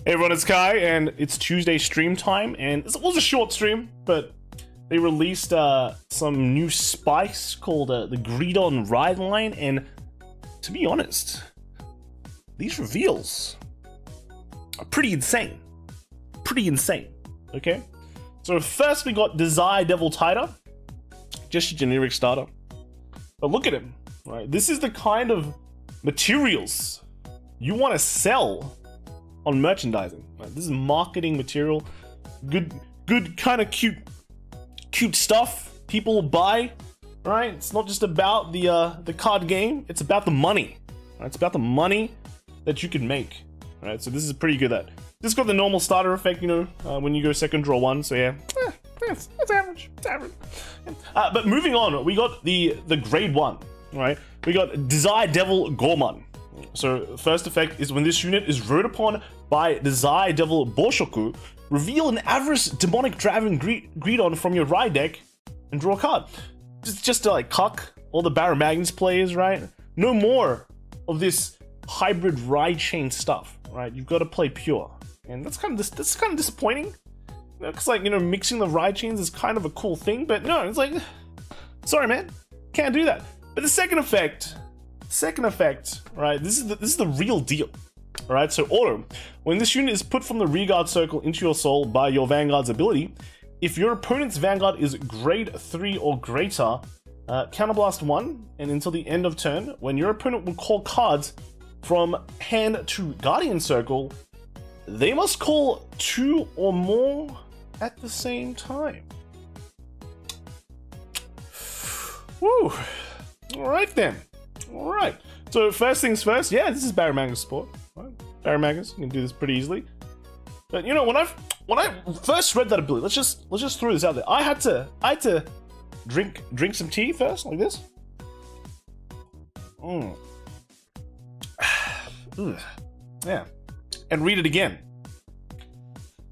Hey everyone, it's Kai, and it's Tuesday stream time, and it was a short stream, but they released some new spikes called the Greedon Ride Line, and to be honest, these reveals are pretty insane. Okay? So first we got Desire Devil Tighter, just a generic starter. But look at him, right? This is the kind of materials you want to sell on merchandising. Right? This is marketing material, good kind of cute stuff people will buy. Right? It's not just about the card game; it's about the money. Right? It's about the money that you can make. Right? So this is pretty good. This got the normal starter effect, you know, when you go second draw one. So yeah, it's average. It's average. But moving on, we got the grade 1. Right? We got Desire Devil Gorman. So first effect is when this unit is rode upon by Desire Devil Boshoku, reveal an Avarice Demonic Dragon Greedon from your ride deck and draw a card. Just to like cuck all the Barra Magnus players, right? No more of this hybrid ride chain stuff, right? You've got to play pure, and that's kind of disappointing. Because like, you know, mixing the ride chains is kind of a cool thing, but no, it's like, sorry man, can't do that. But the second effect, right? This is the real deal. Alright, so auto. When this unit is put from the rearguard circle into your soul by your Vanguard's ability, if your opponent's Vanguard is grade 3 or greater, counterblast 1, and until the end of turn, when your opponent will call cards from hand to Guardian Circle, they must call 2 or more at the same time. Woo! Alright then. Alright. So first things first, yeah, this is Barra Magnus support. Right? Barra Magnus, you can do this pretty easily. But you know, when I first read that ability, let's just throw this out there. I had to drink some tea first, like this. Yeah. And read it again.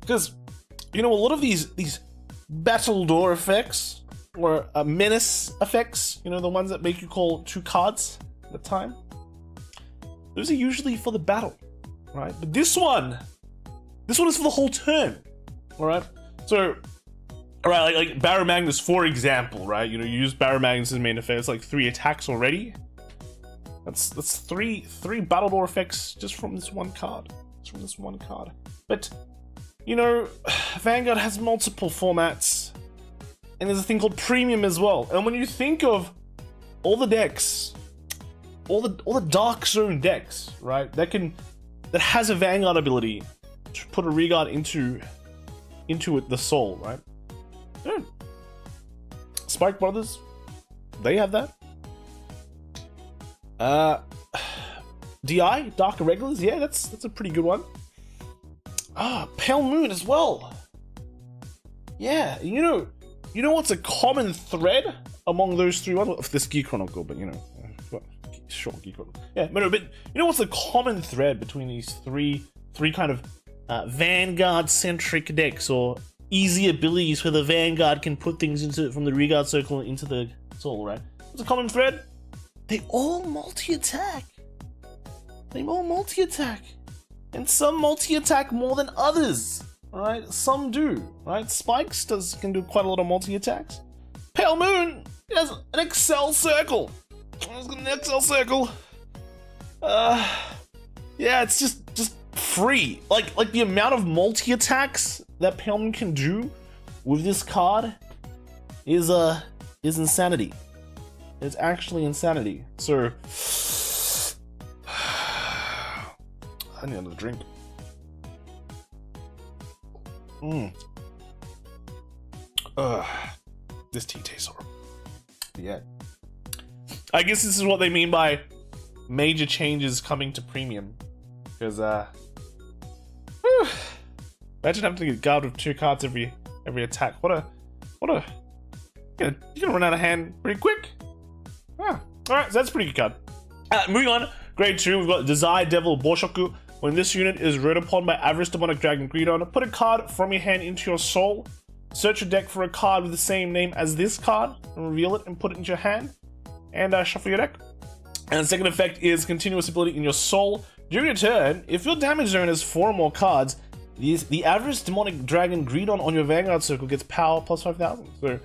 Because you know, a lot of these battle door effects or menace effects, you know, the ones that make you call 2 cards at a time, those are usually for the battle, right? But this one is for the whole turn, all right? So, all right, like Barra Magnus, for example, right? You know, you use Barra Magnus' main effect, it's like 3 attacks already. That's three battle door effects just from this one card. But, you know, Vanguard has multiple formats, and there's a thing called Premium as well. And when you think of all the decks, all the Dark Zone decks, right? That has a Vanguard ability to put a rearguard into the soul, right? Yeah. Spike Brothers, they have that. DI, Dark Irregulars, yeah, that's a pretty good one. Pale Moon as well. Yeah, you know what's a common thread among those 3 ones? This Gear Chronicle, but you know, sure, Gear Chronicle. Yeah, but you know what's the common thread between these three kind of Vanguard-centric decks, or easy abilities where the Vanguard can put things from the rearguard circle into the soul, right? What's a common thread? They all multi-attack. And some multi-attack more than others. Alright, some do. Right? Spikes can do quite a lot of multi-attacks. Pale Moon has an Excel Circle. It's got an Excel Circle. Yeah, it's just free. Like the amount of multi-attacks that Pale Moon can do with this card is insanity. It's actually insanity. So I need another drink. This tea tastes horrible. Yeah. I guess this is what they mean by major changes coming to Premium. Because imagine having to get guard with 2 cards every attack. What a you're gonna run out of hand pretty quick. Alright, so that's a pretty good card. Moving on, grade 2, we've got Desire Devil Boshoku. When this unit is rode upon by Avarice Demonic Dragon Greedon, put a card from your hand into your soul. Search your deck for a card with the same name as this card, and reveal it and put it into your hand. And shuffle your deck. And the second effect is continuous ability in your soul. During your turn, if your damage zone has 4 or more cards, the average demonic dragon Greedon on your Vanguard circle gets power plus 5,000. So,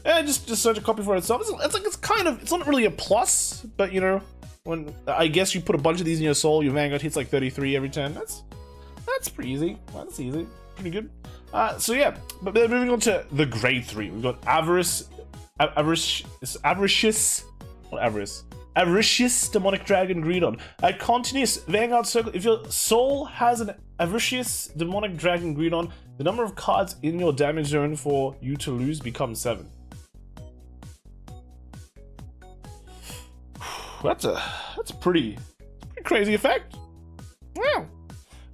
yeah, just search a copy for itself. It's not really a plus, but you know, when I guess you put a bunch of these in your soul, your Vanguard hits like 33 every turn. That's pretty easy. That's easy, pretty good. So yeah, but then moving on to the grade 3, we've got Avaricious Demonic Dragon Greedon. At continuous Vanguard circle, if your soul has an Avaricious Demonic Dragon Greedon, the number of cards in your damage zone for you to lose becomes 7. That's a pretty crazy effect. Wow.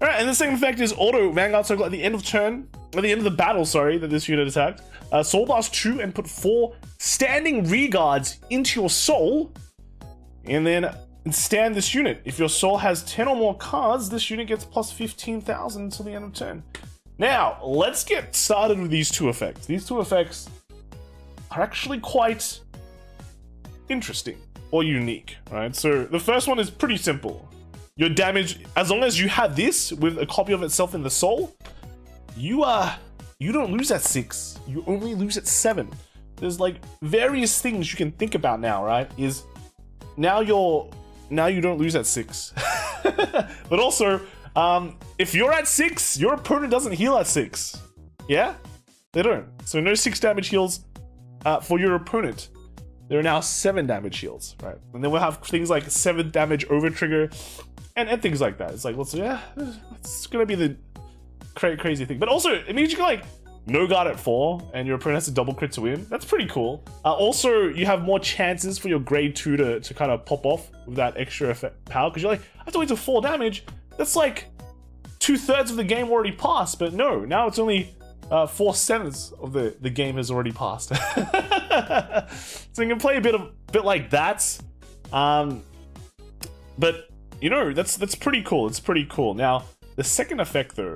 Alright, and the second effect is auto Vanguard circle at the end of turn, at the end of the battle, sorry, that this unit attacked. Soul Blast 2 and put 4 standing reguards into your soul, and then stand this unit. If your soul has 10 or more cards, this unit gets plus 15,000 until the end of turn. Now, let's get started with these 2 effects. These 2 effects are actually quite interesting or unique, right? So the first one is pretty simple. Your damage, as long as you have this with a copy of itself in the soul, you don't lose at 6. You only lose at 7. There's like various things you can think about now, right? Is now you don't lose at 6. But also, if you're at 6, your opponent doesn't heal at 6. Yeah? They don't. So no 6 damage heals for your opponent. There are now 7 damage heals, right? And then we'll have things like 7 damage over trigger and things like that. It's like, it's gonna be the crazy thing. But also, it means you can like no guard at 4 and your opponent has to double crit to win. That's pretty cool. Also, you have more chances for your grade 2 to kind of pop off with that extra effect power, because you're like, I have to wait till 4 damage. That's like 2/3 of the game already passed, but no, now it's only 4/7 of the game has already passed. So you can play a bit like that. But you know, that's pretty cool. It's pretty cool. Now, the second effect though,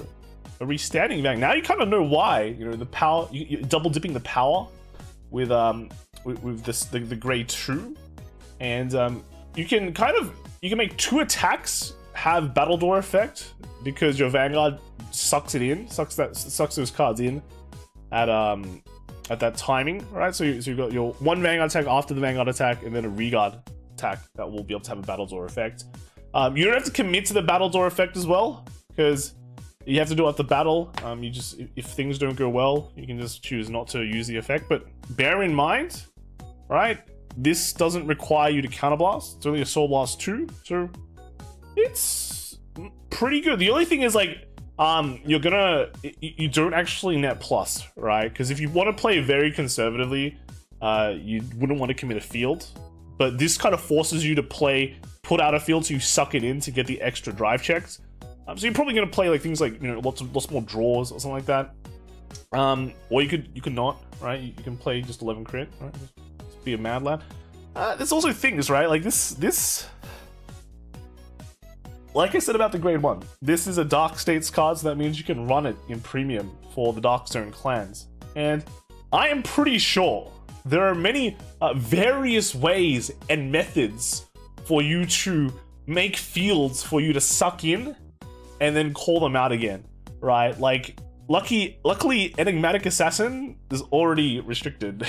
a restanding Vang. Now you kind of know why. You know, the power, you're double dipping the power with the grade 2, and you can make 2 attacks have Battle Door effect, because your Vanguard sucks those cards in at that timing, right? So you've got your 1 Vanguard attack after the Vanguard attack, and then a Reguard attack that will be able to have a Battle Door effect. You don't have to commit to the Battle Door effect as well, because you have to do it at the battle. If things don't go well, you can just choose not to use the effect. But bear in mind, right? This doesn't require you to counterblast. It's only a Soul Blast 2, so it's pretty good. The only thing is like, you don't actually net plus, right? Because if you want to play very conservatively, you wouldn't want to commit a field. But this kind of forces you to put out a field so you suck it in to get the extra drive checks. So you're probably going to play like things like, you know, lots more draws or something like that. Or you could not, right? You can play just 11 crit, right? Just be a mad lad. There's also things, right? Like this. Like I said about the grade 1, this is a Dark States card, so that means you can run it in premium for the Dark Zone clans. And I am pretty sure there are many various ways and methods for you to make fields for you to suck in and then call them out again, right? Like, luckily, Enigmatic Assassin is already restricted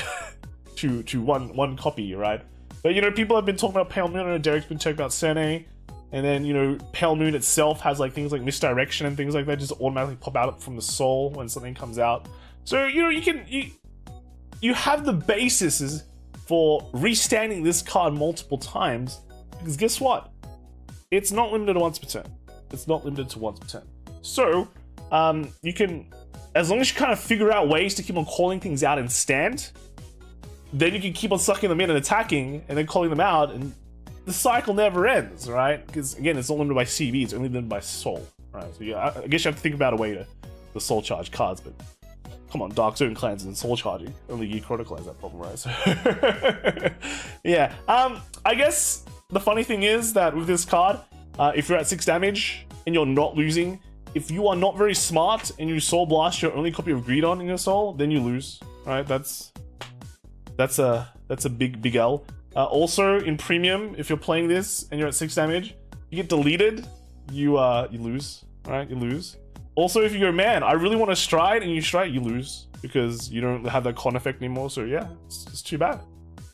to one copy, right? But you know, people have been talking about Pale Moon, and Derek's been talking about Sene. And then, you know, Pale Moon itself has like things like misdirection and things like that just automatically pop out from the soul when something comes out. So, you know, you have the basis for restanding this card multiple times, because guess what? It's not limited to once per turn. It's not limited to once per turn. So, you can, as long as you kind of figure out ways to keep on calling things out and stand, then you can keep on sucking them in and attacking and then calling them out, and the cycle never ends, right? Because again, it's not limited by CB, it's only limited by soul, right? So yeah, I guess you have to think about a way to the soul charge cards, but come on, Dark Zone clans and soul charging. Only Geek Chronicle has that problem, right? So yeah, I guess the funny thing is that with this card, if you're at 6 damage and you're not losing, if you are not very smart and you soul blast your only copy of Greedon in your soul, then you lose, right? That's a big L. Also, in premium, if you're playing this and you're at 6 damage, you get deleted you lose, right? You lose. Also, if you go, man, I really want to stride, and you stride, you lose because you don't have that con effect anymore. So yeah, it's too bad.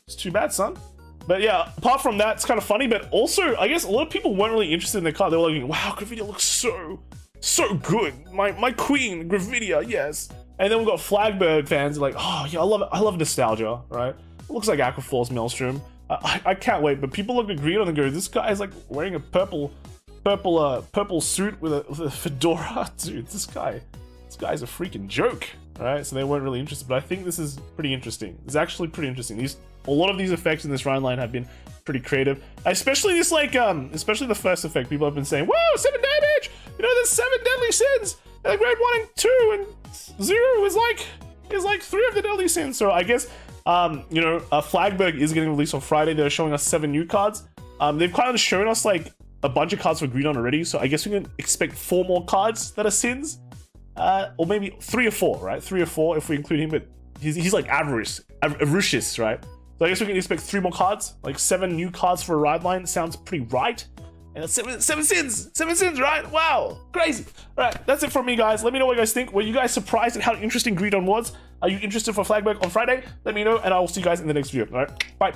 It's too bad, son. But yeah, apart from that, it's kind of funny. But also, I guess a lot of people weren't really interested in the card. They were like, wow, Gravidia looks so good. My queen, Gravidia, yes. And then we've got Flagberg fans like, oh yeah, I love nostalgia, right? It looks like Aquaforce Maelstrom. I can't wait. But people look at Greedon and go, this guy is like wearing a purple suit with a fedora. Dude, this guy's a freaking joke. Alright, so they weren't really interested, but I think this is pretty interesting. It's actually pretty interesting. A lot of these effects in this round line have been pretty creative. Especially this, like, especially the first effect. People have been saying, whoa, 7 damage! You know, there's 7 deadly sins! And grade 1 and 2 and 0 is like 3 of the deadly sins. So I guess, you know, Flagberg is getting released on Friday. They're showing us 7 new cards. They've kind of shown us, like, a bunch of cards for Greedon already, so I guess we can expect 4 more cards that are sins. Or maybe 3 or 4, right? 3 or 4 if we include him, but he's like avaricious, right? So I guess we can expect 3 more cards, like 7 new cards for a ride line. Sounds pretty right. And that's 7 sins, right? Wow, crazy. All right, that's it from me, guys. Let me know what you guys think. Were you guys surprised at how interesting Greedon was? Are you interested for Flagberg on Friday? Let me know, and I will see you guys in the next video. All right, bye.